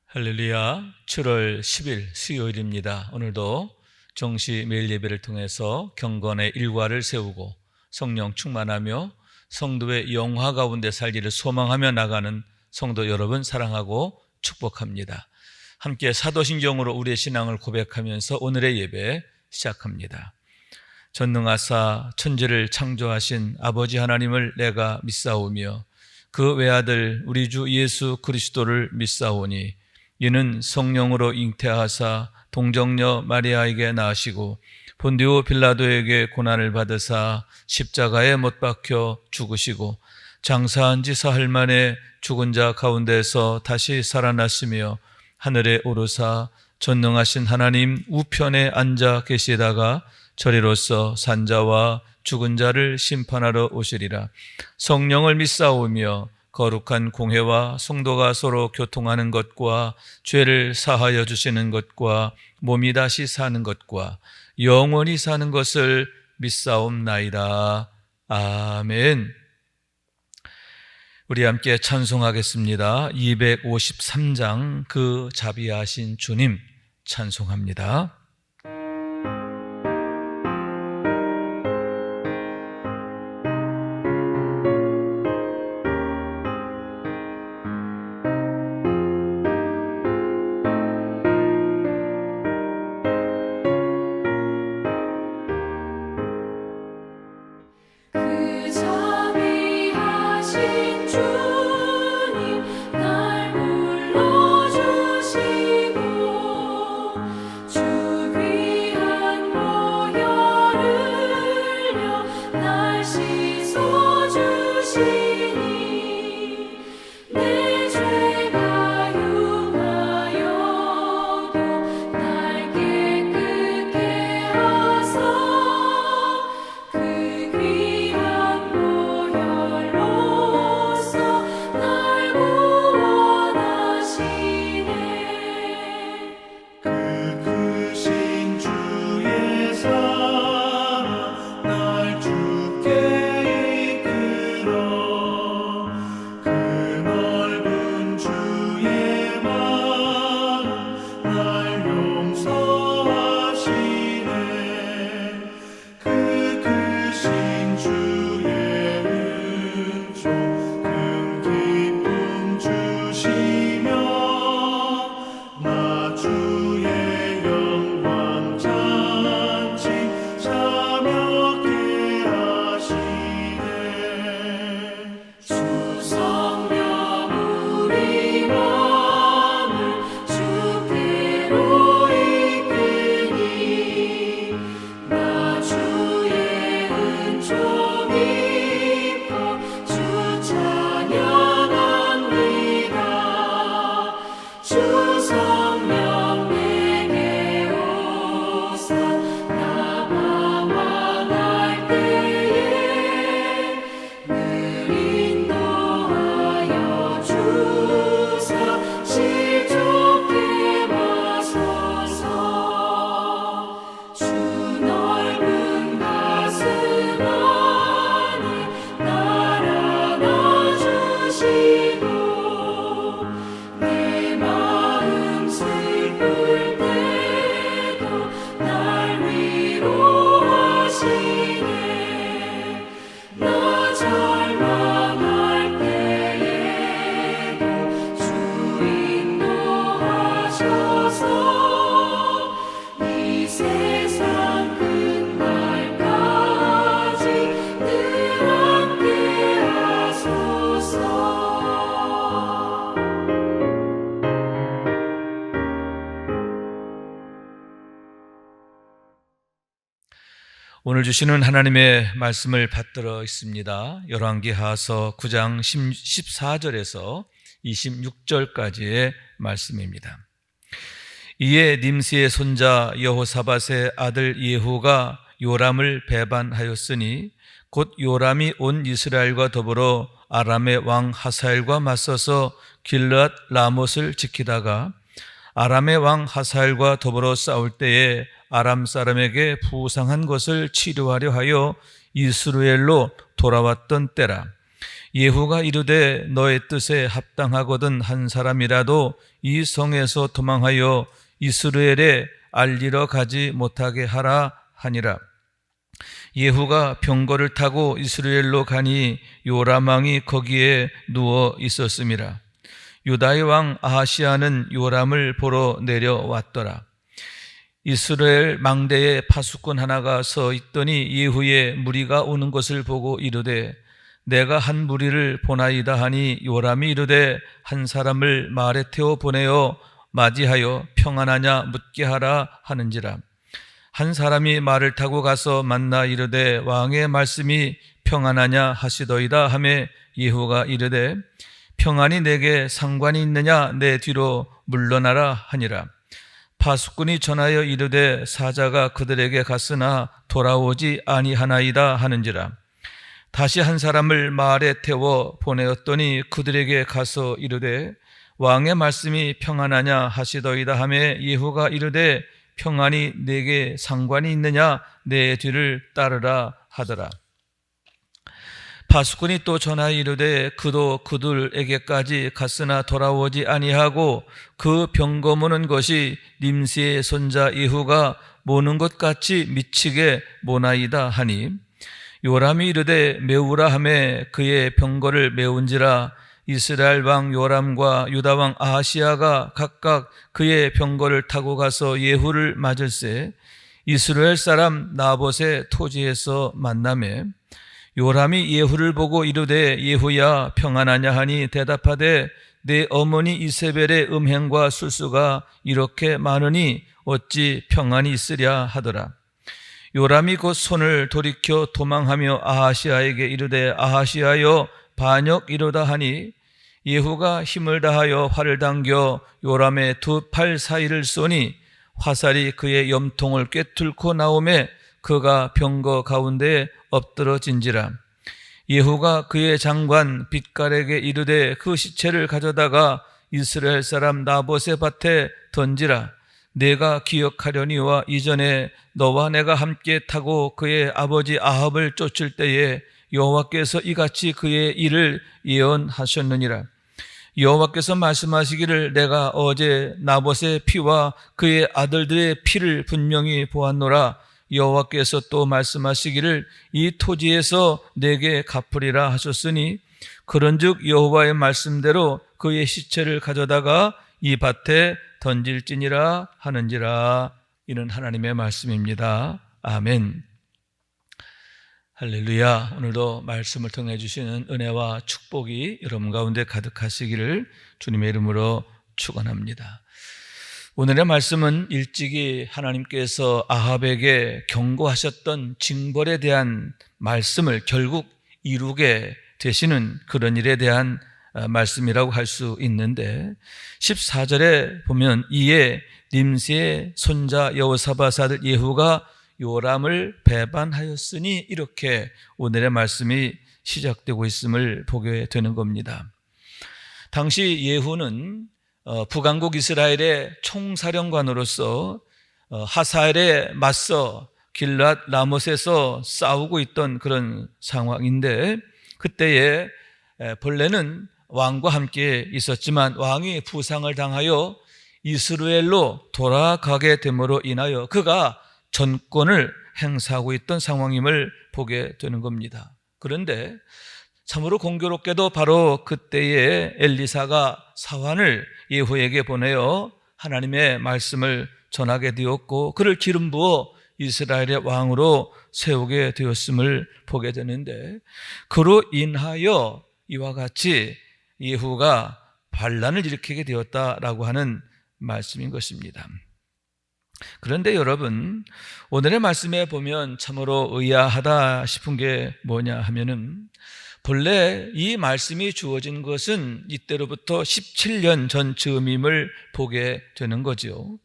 할렐루야. 7월 10일 수요일입니다. 오늘도 정시 매일 예배를 통해서 경건의 일과를 세우고 성령 충만하며 성도의 영화 가운데 살기를 소망하며 나가는 성도 여러분 사랑하고 축복합니다. 함께 사도신경으로 우리의 신앙을 고백하면서 오늘의 예배 시작합니다. 전능하사 천지를 창조하신 아버지 하나님을 내가 믿사오며 그 외아들 우리 주 예수 그리스도를 믿사오니 이는 성령으로 잉태하사 동정녀 마리아에게 낳으시고 본디오 빌라도에게 고난을 받으사 십자가에 못 박혀 죽으시고 장사한 지 사흘 만에 죽은 자 가운데서 다시 살아났으며 하늘에 오르사 전능하신 하나님 우편에 앉아 계시다가 저리로서 산자와 죽은 자를 심판하러 오시리라. 성령을 믿사오며 거룩한 공회와 성도가 서로 교통하는 것과 죄를 사하여 주시는 것과 몸이 다시 사는 것과 영원히 사는 것을 믿사옵나이다. 아멘. 우리 함께 찬송하겠습니다. 253장 그 자비하신 주님 찬송합니다. 오늘 주시는 하나님의 말씀을 받들어 있습니다. 열왕기하서 9장 14절에서 26절까지의 말씀입니다. 이에 님시의 손자 여호사밧의 아들 예후가 요람을 배반하였으니 곧 요람이 온 이스라엘과 더불어 아람의 왕 하사엘과 맞서서 길르앗 라못을 지키다가 아람의 왕 하사엘과 더불어 싸울 때에 아람 사람에게 부상한 것을 치료하려 하여 이스라엘로 돌아왔던 때라. 예후가 이르되 너의 뜻에 합당하거든 한 사람이라도 이 성에서 도망하여 이스라엘에 알리러 가지 못하게 하라 하니라. 예후가 병거를 타고 이스라엘로 가니 요람 왕이 거기에 누워 있었음이라. 유다의 왕 아하시아는 요람을 보러 내려왔더라. 이스라엘 망대에 파수꾼 하나가 서 있더니 예후의 무리가 오는 것을 보고 이르되 내가 한 무리를 보나이다 하니 요람이 이르되 한 사람을 말에 태워 보내어 맞이하여 평안하냐 묻게 하라 하는지라. 한 사람이 말을 타고 가서 만나 이르되 왕의 말씀이 평안하냐 하시더이다 하매 예후가 이르되 평안이 내게 상관이 있느냐 내 뒤로 물러나라 하니라. 파수꾼이 전하여 이르되 사자가 그들에게 갔으나 돌아오지 아니하나이다 하는지라. 다시 한 사람을 말에 태워 보내었더니 그들에게 가서 이르되 왕의 말씀이 평안하냐 하시더이다 하매 예후가 이르되 평안이 내게 상관이 있느냐 내 뒤를 따르라 하더라. 파수꾼이 또 전하여 이르되 그도 그들에게까지 갔으나 돌아오지 아니하고 그 병거 모는 것이 님시의 손자 예후가 모는 것 같이 미치게 모나이다 하니 요람이 이르되 메우라 하매 그의 병거를 메운지라. 이스라엘 왕 요람과 유다 왕 아하시아가 각각 그의 병거를 타고 가서 예후를 맞을세 이스라엘 사람 나봇의 토지에서 만나매 요람이 예후를 보고 이르되 예후야 평안하냐 하니 대답하되 내 어머니 이세벨의 음행과 술수가 이렇게 많으니 어찌 평안이 있으랴 하더라. 요람이 곧 손을 돌이켜 도망하며 아하시아에게 이르되 아하시아여 반역이로다 하니 예후가 힘을 다하여 활을 당겨 요람의 두 팔 사이를 쏘니 화살이 그의 염통을 꿰뚫고 나오매 그가 병거 가운데에 엎드러진지라. 예후가 그의 장관 빛갈에게 이르되 그 시체를 가져다가 이스라엘 사람 나봇의 밭에 던지라. 내가 기억하려니와 이전에 너와 내가 함께 타고 그의 아버지 아합을 쫓을 때에 여호와께서 이같이 그의 일을 예언하셨느니라. 여호와께서 말씀하시기를 내가 어제 나봇의 피와 그의 아들들의 피를 분명히 보았노라. 여호와께서 또 말씀하시기를 이 토지에서 내게 갚으리라 하셨으니 그런즉 여호와의 말씀대로 그의 시체를 가져다가 이 밭에 던질지니라 하는지라. 이는 하나님의 말씀입니다. 아멘. 할렐루야. 오늘도 말씀을 통해 주시는 은혜와 축복이 여러분 가운데 가득하시기를 주님의 이름으로 축원합니다. 오늘의 말씀은 일찍이 하나님께서 아합에게 경고하셨던 징벌에 대한 말씀을 결국 이루게 되시는 그런 일에 대한 말씀이라고 할 수 있는데 14절에 보면 이에 님시의 손자 여호사밧 아들 예후가 요람을 배반하였으니 이렇게 오늘의 말씀이 시작되고 있음을 보게 되는 겁니다. 당시 예후는 북왕국 이스라엘의 총사령관으로서 하사엘에 맞서 길랏 라못에서 싸우고 있던 그런 상황인데 그때에 본래는 왕과 함께 있었지만 왕이 부상을 당하여 이스라엘로 돌아가게 됨으로 인하여 그가 전권을 행사하고 있던 상황임을 보게 되는 겁니다. 그런데 참으로 공교롭게도 바로 그때에 엘리사가 사환을 예후에게 보내어 하나님의 말씀을 전하게 되었고 그를 기름 부어 이스라엘의 왕으로 세우게 되었음을 보게 되는데 그로 인하여 이와 같이 예후가 반란을 일으키게 되었다라고 하는 말씀인 것입니다. 그런데 여러분 오늘의 말씀에 보면 참으로 의아하다 싶은 게 뭐냐 하면은 본래 이 말씀이 주어진 것은 이때로부터 17년 전 즈음임을 보게 되는 거죠.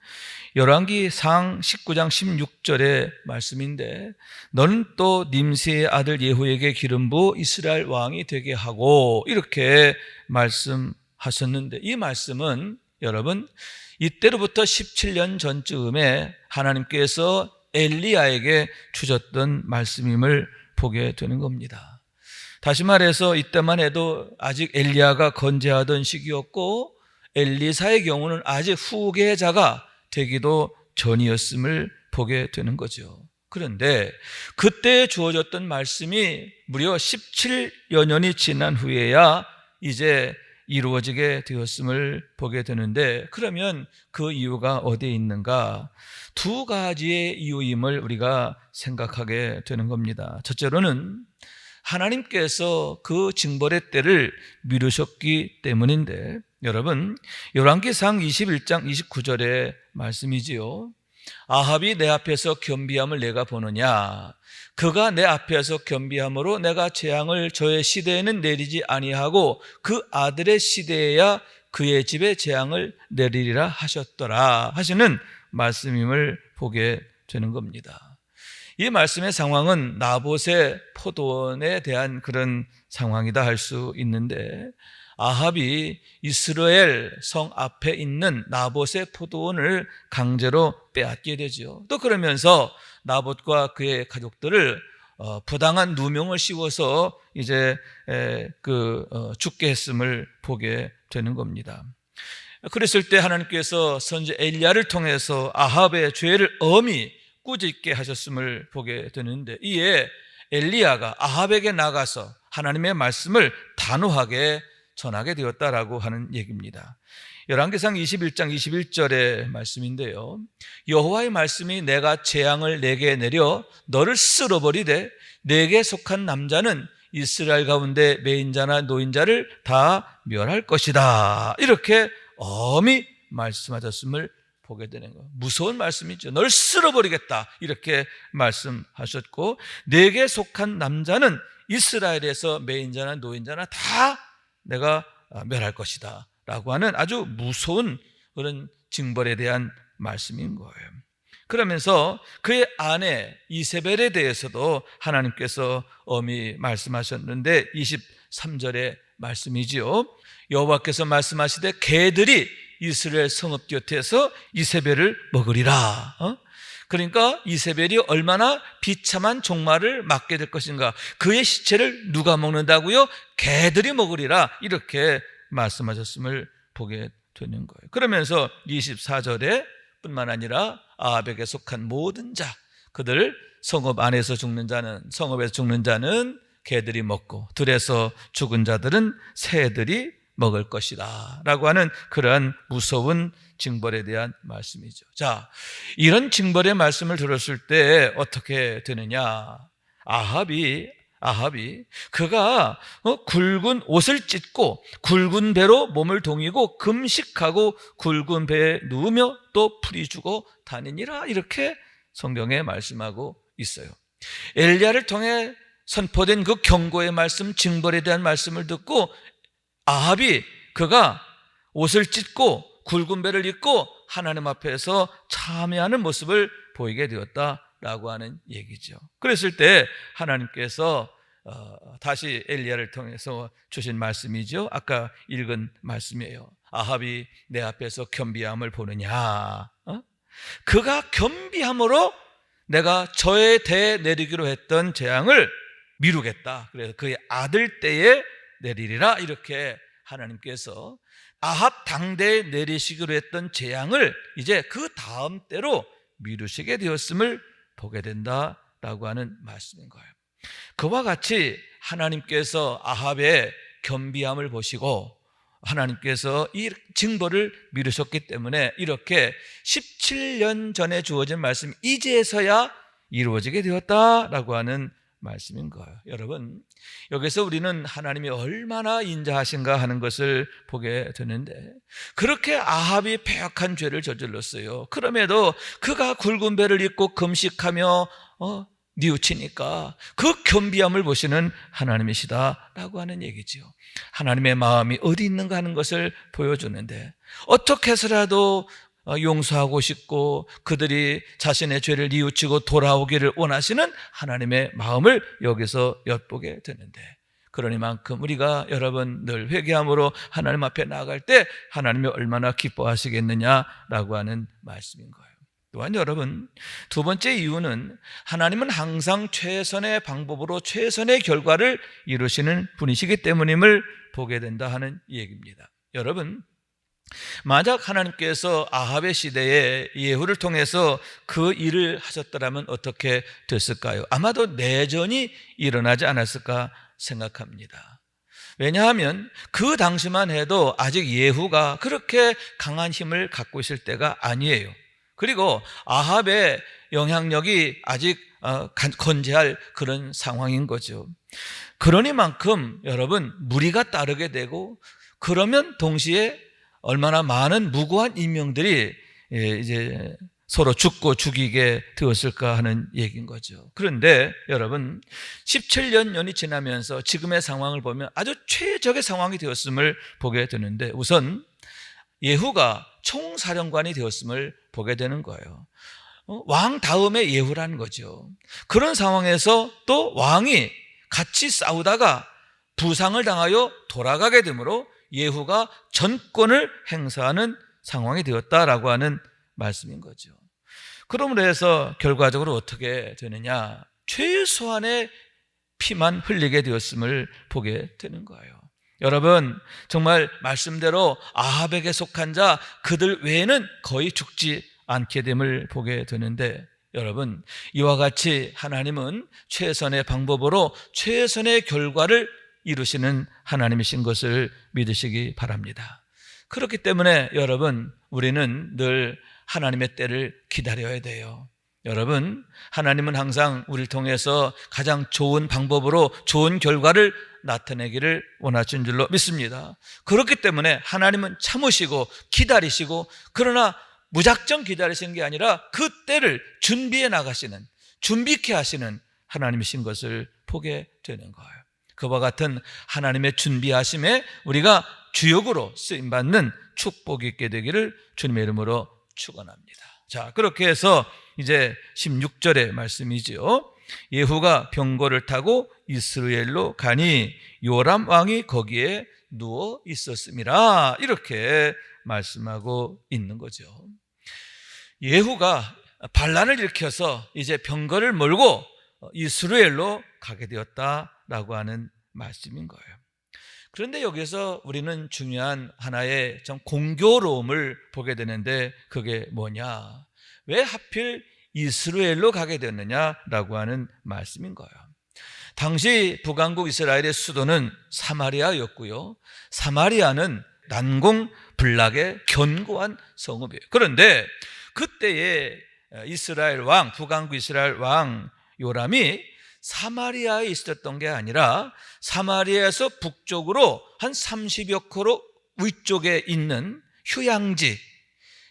열왕기상 19장 16절의 말씀인데 너는 또 님시의 아들 예후에게 기름 부어 이스라엘 왕이 되게 하고 이렇게 말씀하셨는데 이 말씀은 여러분 이때로부터 17년 전쯤에 하나님께서 엘리야에게 주셨던 말씀임을 보게 되는 겁니다. 다시 말해서 이때만 해도 아직 엘리야가 건재하던 시기였고 엘리사의 경우는 아직 후계자가 되기도 전이었음을 보게 되는 거죠. 그런데 그때 주어졌던 말씀이 무려 17여 년이 지난 후에야 이제 이루어지게 되었음을 보게 되는데, 그러면 그 이유가 어디에 있는가? 두 가지의 이유임을 우리가 생각하게 되는 겁니다. 첫째로는 하나님께서 그 징벌의 때를 미루셨기 때문인데, 여러분 열왕기상 21장 29절의 말씀이지요. 아합이 내 앞에서 겸비함을 내가 보느냐? 그가 내 앞에서 겸비함으로 내가 재앙을 저의 시대에는 내리지 아니하고 그 아들의 시대에야 그의 집에 재앙을 내리리라 하셨더라 하시는 말씀임을 보게 되는 겁니다. 이 말씀의 상황은 나봇의 포도원에 대한 그런 상황이다 할 수 있는데, 아합이 이스라엘 성 앞에 있는 나봇의 포도원을 강제로 빼앗게 되죠. 또 그러면서 나봇과 그의 가족들을 부당한 누명을 씌워서 이제 죽게 했음을 보게 되는 겁니다. 그랬을 때 하나님께서 선지 엘리야를 통해서 아합의 죄를 엄히 꾸짖게 하셨음을 보게 되는데, 이에 엘리야가 아합에게 나가서 하나님의 말씀을 단호하게 전하게 되었다라고 하는 얘기입니다. 열왕기상 21장 21절의 말씀인데요, 여호와의 말씀이 내가 재앙을 내게 내려 너를 쓸어버리되 내게 속한 남자는 이스라엘 가운데 매인자나 노인자를 다 멸할 것이다, 이렇게 엄히 말씀하셨음을 보게 되는 거예요. 무서운 말씀이죠. 널 쓸어버리겠다 이렇게 말씀하셨고, 내게 속한 남자는 이스라엘에서 매인자나 노인자나 다 내가 멸할 것이다 라고 하는 아주 무서운 그런 징벌에 대한 말씀인 거예요. 그러면서 그의 아내 이세벨에 대해서도 하나님께서 엄히 말씀하셨는데 23절의 말씀이지요. 여호와께서 말씀하시되 개들이 이스라엘 성읍 곁에서 이세벨을 먹으리라. 그러니까 이세벨이 얼마나 비참한 종말을 맞게 될 것인가. 그의 시체를 누가 먹는다고요? 개들이 먹으리라, 이렇게 말씀하셨음을 보게 되는 거예요. 그러면서 24절에 뿐만 아니라 아합에게 속한 모든 자, 그들 성읍 안에서 죽는 자는, 성읍에서 죽는 자는 개들이 먹고 들에서 죽은 자들은 새들이 먹을 것이다 라고 하는 그러한 무서운 징벌에 대한 말씀이죠. 자, 이런 징벌의 말씀을 들었을 때 어떻게 되느냐? 아합이 그가 굵은 옷을 찢고 굵은 배로 몸을 동이고 금식하고 굵은 배에 누우며 또 풀이 주고 다니니라, 이렇게 성경에 말씀하고 있어요. 엘리야를 통해 선포된 그 경고의 말씀, 징벌에 대한 말씀을 듣고 아합이 그가 옷을 찢고 굵은 배를 입고 하나님 앞에서 참여하는 모습을 보이게 되었다라고 하는 얘기죠. 그랬을 때 하나님께서 다시 엘리야를 통해서 주신 말씀이죠. 아까 읽은 말씀이에요. 아합이 내 앞에서 겸비함을 보느냐? 그가 겸비함으로 내가 저에 대해 내리기로 했던 재앙을 미루겠다. 그래서 그의 아들 때에 내리리라, 이렇게 하나님께서 아합 당대에 내리시기로 했던 재앙을 이제 그 다음 때로 미루시게 되었음을 보게 된다라고 하는 말씀인 거예요. 그와 같이 하나님께서 아합의 겸비함을 보시고 하나님께서 이 징벌을 미루셨기 때문에 이렇게 17년 전에 주어진 말씀이 이제서야 이루어지게 되었다라고 하는 말씀인 거예요. 여러분, 여기서 우리는 하나님이 얼마나 인자하신가 하는 것을 보게 되는데, 그렇게 아합이 패역한 죄를 저질렀어요. 그럼에도 그가 굵은 배를 입고 금식하며 뉘우치니까 그 겸비함을 보시는 하나님이시다라고 하는 얘기죠. 하나님의 마음이 어디 있는가 하는 것을 보여주는데, 어떻게 해서라도 용서하고 싶고 그들이 자신의 죄를 뉘우치고 돌아오기를 원하시는 하나님의 마음을 여기서 엿보게 되는데, 그러니만큼 우리가 여러분 늘 회개함으로 하나님 앞에 나아갈 때 하나님이 얼마나 기뻐하시겠느냐라고 하는 말씀인 거예요. 또한 여러분, 두 번째 이유는 하나님은 항상 최선의 방법으로 최선의 결과를 이루시는 분이시기 때문임을 보게 된다 하는 얘기입니다. 여러분, 만약 하나님께서 아합의 시대에 예후를 통해서 그 일을 하셨더라면 어떻게 됐을까요? 아마도 내전이 일어나지 않았을까 생각합니다. 왜냐하면 그 당시만 해도 아직 예후가 그렇게 강한 힘을 갖고 있을 때가 아니에요. 그리고 아합의 영향력이 아직 건재할 그런 상황인 거죠. 그러니만큼 여러분, 무리가 따르게 되고, 그러면 동시에 얼마나 많은 무고한 인명들이 이제 서로 죽고 죽이게 되었을까 하는 얘기인 거죠. 그런데 여러분, 17년이 지나면서 지금의 상황을 보면 아주 최적의 상황이 되었음을 보게 되는데, 우선 예후가 총사령관이 되었음을 보게 되는 거예요. 왕 다음에 예후라는 거죠. 그런 상황에서 또 왕이 같이 싸우다가 부상을 당하여 돌아가게 되므로 예후가 전권을 행사하는 상황이 되었다라고 하는 말씀인 거죠. 그러므로 해서 결과적으로 어떻게 되느냐, 최소한의 피만 흘리게 되었음을 보게 되는 거예요. 여러분, 정말 말씀대로 아합에게 속한 자 그들 외에는 거의 죽지 않게 됨을 보게 되는데, 여러분, 이와 같이 하나님은 최선의 방법으로 최선의 결과를 이루시는 하나님이신 것을 믿으시기 바랍니다. 그렇기 때문에 여러분, 우리는 늘 하나님의 때를 기다려야 돼요. 여러분, 하나님은 항상 우리를 통해서 가장 좋은 방법으로 좋은 결과를 나타내기를 원하시는 줄로 믿습니다. 그렇기 때문에 하나님은 참으시고 기다리시고, 그러나 무작정 기다리시는 게 아니라 그 때를 준비해 나가시는, 준비케 하시는 하나님이신 것을 보게 되는 거예요. 그와 같은 하나님의 준비하심에 우리가 주역으로 쓰임받는 축복이 있게 되기를 주님의 이름으로 축원합니다. 자, 그렇게 해서 이제 16절의 말씀이지요. 예후가 병거를 타고 이스라엘로 가니 요람 왕이 거기에 누워 있었음이라, 이렇게 말씀하고 있는 거죠. 예후가 반란을 일으켜서 이제 병거를 몰고 이스라엘로 가게 되었다라고 하는 말씀인 거예요. 그런데 여기서 우리는 중요한 하나의 좀 공교로움을 보게 되는데, 그게 뭐냐, 왜 하필 이스라엘로 가게 됐느냐라고 하는 말씀인 거예요. 당시 북왕국 이스라엘의 수도는 사마리아였고요, 사마리아는 난공불락의 견고한 성읍이에요. 그런데 그때의 이스라엘 왕, 북왕국 이스라엘 왕 요람이 사마리아에 있었던 게 아니라 사마리아에서 북쪽으로 한 30여 킬로 위쪽에 있는 휴양지,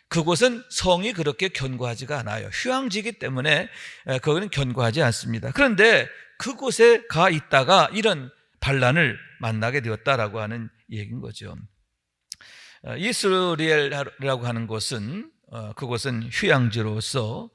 그곳은 성이 그렇게 견고하지가 않아요. 휴양지이기 때문에 거기는 견고하지 않습니다. 그런데 그곳에 가 있다가 이런 반란을 만나게 되었다라고 하는 얘기인 거죠. 이스라엘이라고 하는 곳은 그곳은 휴양지로서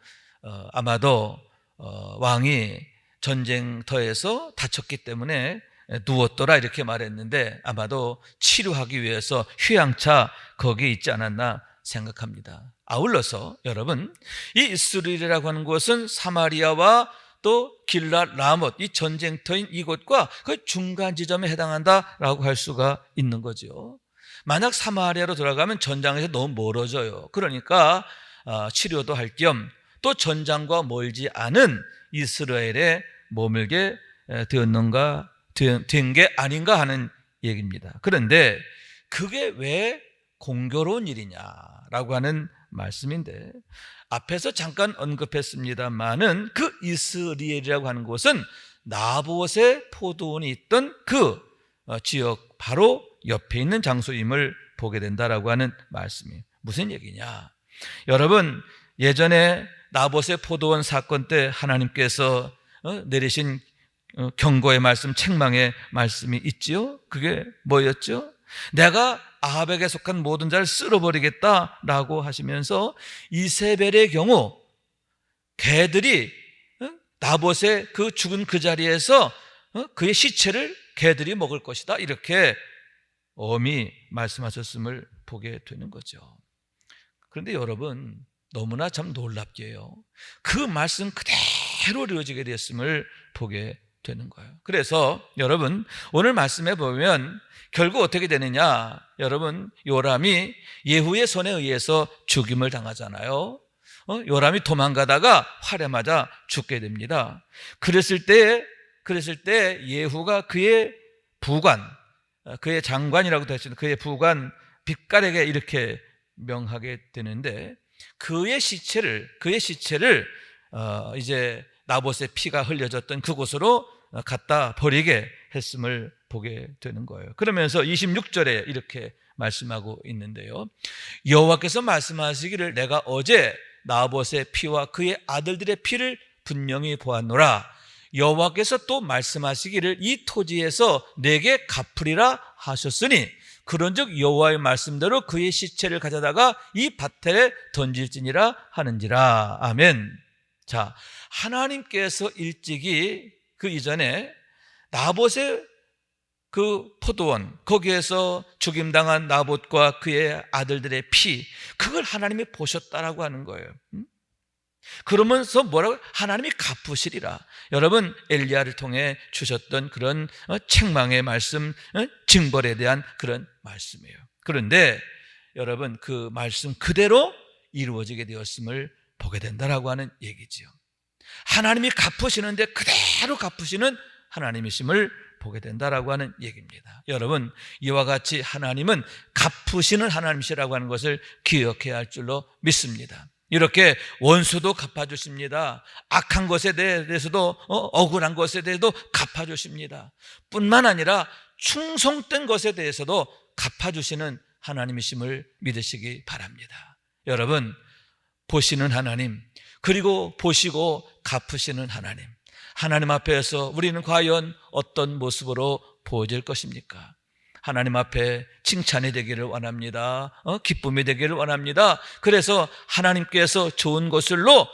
아마도 왕이 전쟁터에서 다쳤기 때문에 누웠더라 이렇게 말했는데, 아마도 치료하기 위해서 휴양차 거기에 있지 않았나 생각합니다. 아울러서 여러분, 이 이스라엘이라고 하는 곳은 사마리아와 또 길랏 라못, 이 전쟁터인 이곳과 그 중간 지점에 해당한다라고 할 수가 있는 거죠. 만약 사마리아로 들어가면 전장에서 너무 멀어져요. 그러니까 치료도 할 겸 또 전장과 멀지 않은 이스라엘에 머물게 되었는가, 된 게 아닌가 하는 얘기입니다. 그런데 그게 왜 공교로운 일이냐라고 하는 말씀인데, 앞에서 잠깐 언급했습니다만은 그 이스라엘이라고 하는 곳은 나봇의 포도원이 있던 그 지역 바로 옆에 있는 장소임을 보게 된다라고 하는 말씀이에요. 무슨 얘기냐? 여러분, 예전에 나봇의 포도원 사건 때 하나님께서 내리신 경고의 말씀, 책망의 말씀이 있지요. 그게 뭐였죠? 내가 아합에게 속한 모든 자를 쓸어버리겠다라고 하시면서 이세벨의 경우 개들이 나봇의 그 죽은 그 자리에서 그의 시체를 개들이 먹을 것이다, 이렇게 엄히 말씀하셨음을 보게 되는 거죠. 그런데 여러분, 너무나 참 놀랍게요. 그 말씀 그대로 이루어지게 됐음을 보게 되는 거예요. 그래서 여러분 오늘 말씀해 보면 결국 어떻게 되느냐? 여러분 요람이 예후의 손에 의해서 죽임을 당하잖아요. 요람이 도망가다가 활에 맞아 죽게 됩니다. 그랬을 때 예후가 그의 부관, 그의 장관이라고도 했죠. 그의 부관 빅갈에게 이렇게 명하게 되는데 그의 시체를 이제 나봇의 피가 흘려졌던 그곳으로 갖다 버리게 했음을 보게 되는 거예요. 그러면서 26절에 이렇게 말씀하고 있는데요. 여호와께서 말씀하시기를 내가 어제 나봇의 피와 그의 아들들의 피를 분명히 보았노라. 여호와께서 또 말씀하시기를 이 토지에서 내게 갚으리라 하셨으니 그런즉 여호와의 말씀대로 그의 시체를 가져다가 이 밭에 던질지니라 하는지라. 아멘. 자, 하나님께서 일찍이 그 이전에 나봇의 그 포도원 거기에서 죽임당한 나봇과 그의 아들들의 피 그걸 하나님이 보셨다라고 하는 거예요. 그러면서 뭐라고? 하나님이 갚으시리라. 여러분 엘리야를 통해 주셨던 그런 책망의 말씀, 징벌에 대한 그런 말씀이에요. 그런데 여러분 그 말씀 그대로 이루어지게 되었음을 보게 된다라고 하는 얘기지요. 하나님이 갚으시는데 그대로 갚으시는 하나님이심을 보게 된다라고 하는 얘기입니다. 여러분 이와 같이 하나님은 갚으시는 하나님이시라고 하는 것을 기억해야 할 줄로 믿습니다. 이렇게 원수도 갚아주십니다. 악한 것에 대해서도 억울한 것에 대해서도 갚아주십니다. 뿐만 아니라 충성된 것에 대해서도 갚아주시는 하나님이심을 믿으시기 바랍니다. 여러분 보시는 하나님 그리고 보시고 갚으시는 하나님 앞에서 우리는 과연 어떤 모습으로 보여질 것입니까? 하나님 앞에 칭찬이 되기를 원합니다. 기쁨이 되기를 원합니다. 그래서 하나님께서 좋은 것들로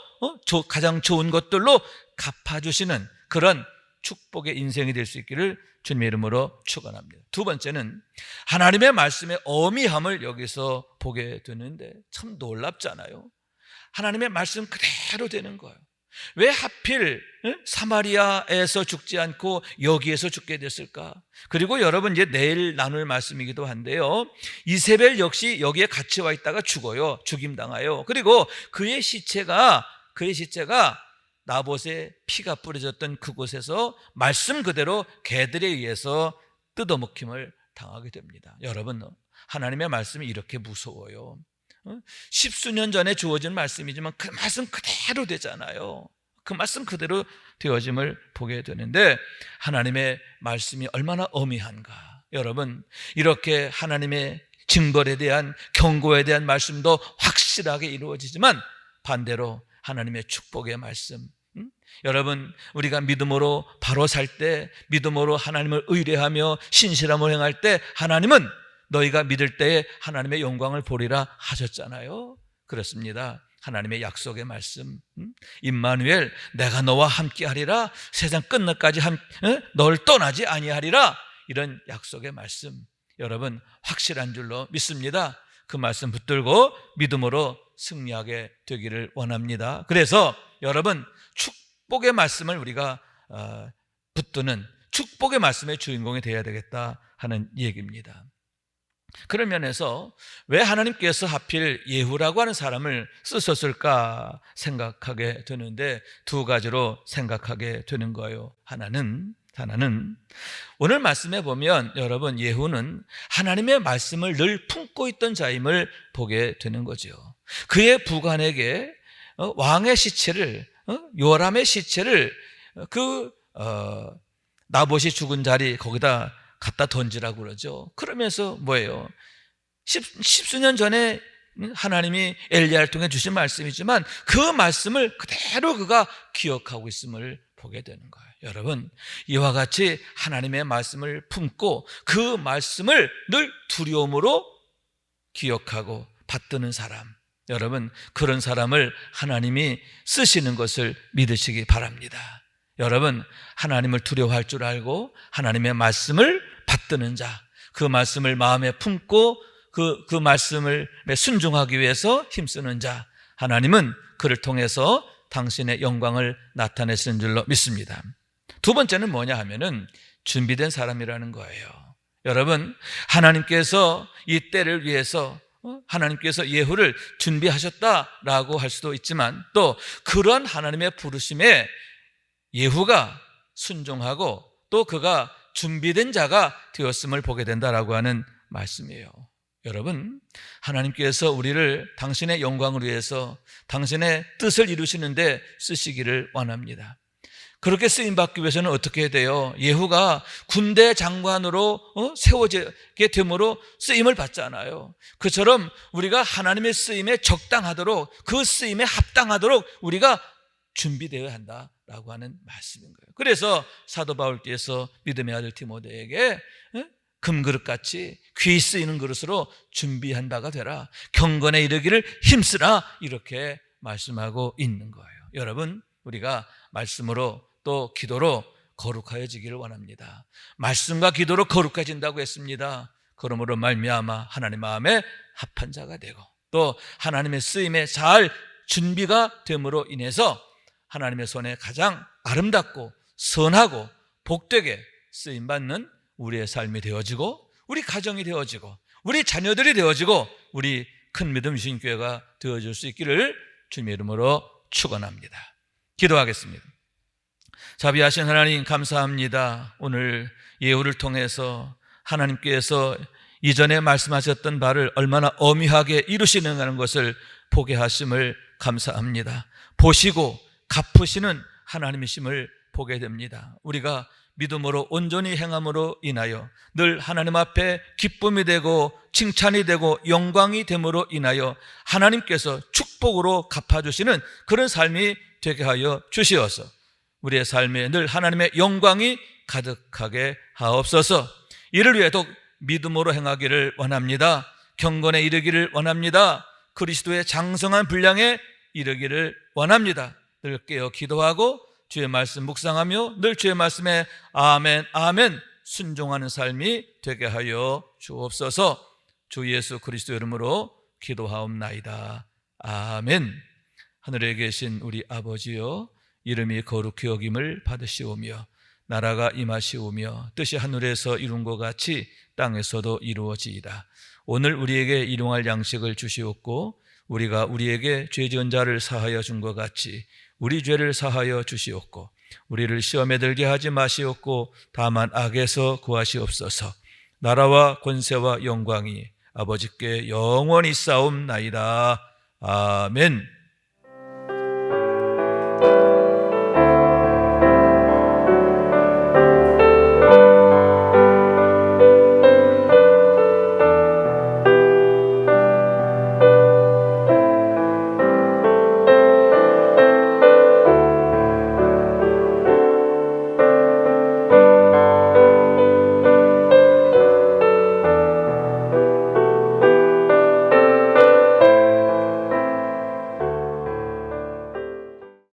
가장 좋은 것들로 갚아주시는 그런 축복의 인생이 될 수 있기를 주님의 이름으로 축원합니다. 두 번째는 하나님의 말씀의 어미함을 여기서 보게 되는데 참 놀랍잖아요. 하나님의 말씀 그대로 되는 거예요. 왜 하필 사마리아에서 죽지 않고 여기에서 죽게 됐을까? 그리고 여러분 이제 내일 나눌 말씀이기도 한데요. 이세벨 역시 여기에 같이 와 있다가 죽어요. 죽임당해요. 그리고 그의 시체가 나봇의 피가 뿌려졌던 그곳에서 말씀 그대로 개들에 의해서 뜯어먹힘을 당하게 됩니다. 여러분 하나님의 말씀이 이렇게 무서워요. 십수년 전에 주어진 말씀이지만 그 말씀 그대로 되잖아요. 그 말씀 그대로 되어짐을 보게 되는데 하나님의 말씀이 얼마나 어미한가. 여러분 이렇게 하나님의 징벌에 대한 경고에 대한 말씀도 확실하게 이루어지지만 반대로 하나님의 축복의 말씀, 여러분 우리가 믿음으로 바로 살 때 믿음으로 하나님을 의뢰하며 신실함을 행할 때 하나님은 너희가 믿을 때에 하나님의 영광을 보리라 하셨잖아요. 그렇습니다. 하나님의 약속의 말씀, 임마누엘 내가 너와 함께하리라, 세상 끝날까지 널 떠나지 아니하리라, 이런 약속의 말씀 여러분 확실한 줄로 믿습니다. 그 말씀 붙들고 믿음으로 승리하게 되기를 원합니다. 그래서 여러분 축복의 말씀을 우리가 붙드는 축복의 말씀의 주인공이 되어야 되겠다 하는 얘기입니다. 그런 면에서 왜 하나님께서 하필 예후라고 하는 사람을 쓰셨을까 생각하게 되는데 두 가지로 생각하게 되는 거예요. 하나는 오늘 말씀에 보면 여러분 예후는 하나님의 말씀을 늘 품고 있던 자임을 보게 되는 거죠. 그의 부관에게 왕의 시체를 요람의 시체를 나봇이 죽은 자리 거기다 갖다 던지라고 그러죠. 그러면서 뭐예요? 십수년 전에 하나님이 엘리야를 통해 주신 말씀이지만 그 말씀을 그대로 그가 기억하고 있음을 보게 되는 거예요. 여러분 이와 같이 하나님의 말씀을 품고 그 말씀을 늘 두려움으로 기억하고 받드는 사람, 여러분 그런 사람을 하나님이 쓰시는 것을 믿으시기 바랍니다. 여러분 하나님을 두려워할 줄 알고 하나님의 말씀을 받드는 자, 그 말씀을 마음에 품고 그 말씀을 순종하기 위해서 힘쓰는 자, 하나님은 그를 통해서 당신의 영광을 나타내시는 줄로 믿습니다. 두 번째는 뭐냐 하면은 준비된 사람이라는 거예요. 여러분, 하나님께서 이 때를 위해서 하나님께서 예후를 준비하셨다라고 할 수도 있지만, 또 그런 하나님의 부르심에 예후가 순종하고 또 그가 준비된 자가 되었음을 보게 된다라고 하는 말씀이에요. 여러분, 하나님께서 우리를 당신의 영광을 위해서 당신의 뜻을 이루시는데 쓰시기를 원합니다. 그렇게 쓰임받기 위해서는 어떻게 해야 돼요? 예후가 군대 장관으로 세워지게 됨으로 쓰임을 받잖아요. 그처럼 우리가 하나님의 쓰임에 적당하도록, 그 쓰임에 합당하도록 우리가 준비되어야 한다라고 하는 말씀인 거예요. 그래서 사도 바울께서 믿음의 아들 디모데에게 금그릇같이 귀 쓰이는 그릇으로 준비한 바가 되라, 경건에 이르기를 힘쓰라, 이렇게 말씀하고 있는 거예요. 여러분, 우리가 말씀으로 또 기도로 거룩하여지기를 원합니다. 말씀과 기도로 거룩해진다고 했습니다. 그러므로 말미암아 하나님 마음에 합한 자가 되고 또 하나님의 쓰임에 잘 준비가 됨으로 인해서 하나님의 손에 가장 아름답고 선하고 복되게 쓰임받는 우리의 삶이 되어지고, 우리 가정이 되어지고, 우리 자녀들이 되어지고, 우리 큰 믿음 신교회가 되어질 수 있기를 주님의 이름으로 축원합니다. 기도하겠습니다. 자비하신 하나님, 감사합니다. 오늘 예후를 통해서 하나님께서 이전에 말씀하셨던 바를 얼마나 엄히하게 이루시는가는 것을 보게 하심을 감사합니다. 보시고 갚으시는 하나님이심을 보게 됩니다. 우리가 믿음으로 온전히 행함으로 인하여 늘 하나님 앞에 기쁨이 되고 칭찬이 되고 영광이 됨으로 인하여 하나님께서 축복으로 갚아주시는 그런 삶이 되게 하여 주시어서 우리의 삶에 늘 하나님의 영광이 가득하게 하옵소서. 이를 위해 더욱 믿음으로 행하기를 원합니다. 경건에 이르기를 원합니다. 그리스도의 장성한 분량에 이르기를 원합니다. 늘 깨어 기도하고 주의 말씀 묵상하며 늘 주의 말씀에 아멘 아멘 순종하는 삶이 되게 하여 주옵소서. 주 예수 그리스도 이름으로 기도하옵나이다. 아멘. 하늘에 계신 우리 아버지여, 이름이 거룩히 여김을 받으시오며 나라가 임하시오며 뜻이 하늘에서 이룬 것 같이 땅에서도 이루어지이다. 오늘 우리에게 일용할 양식을 주시옵고 우리가 우리에게 죄 지은 자를 사하여 준 것 같이 우리 죄를 사하여 주시옵고 우리를 시험에 들게 하지 마시옵고 다만 악에서 구하시옵소서. 나라와 권세와 영광이 아버지께 영원히 싸움나이다. 아멘.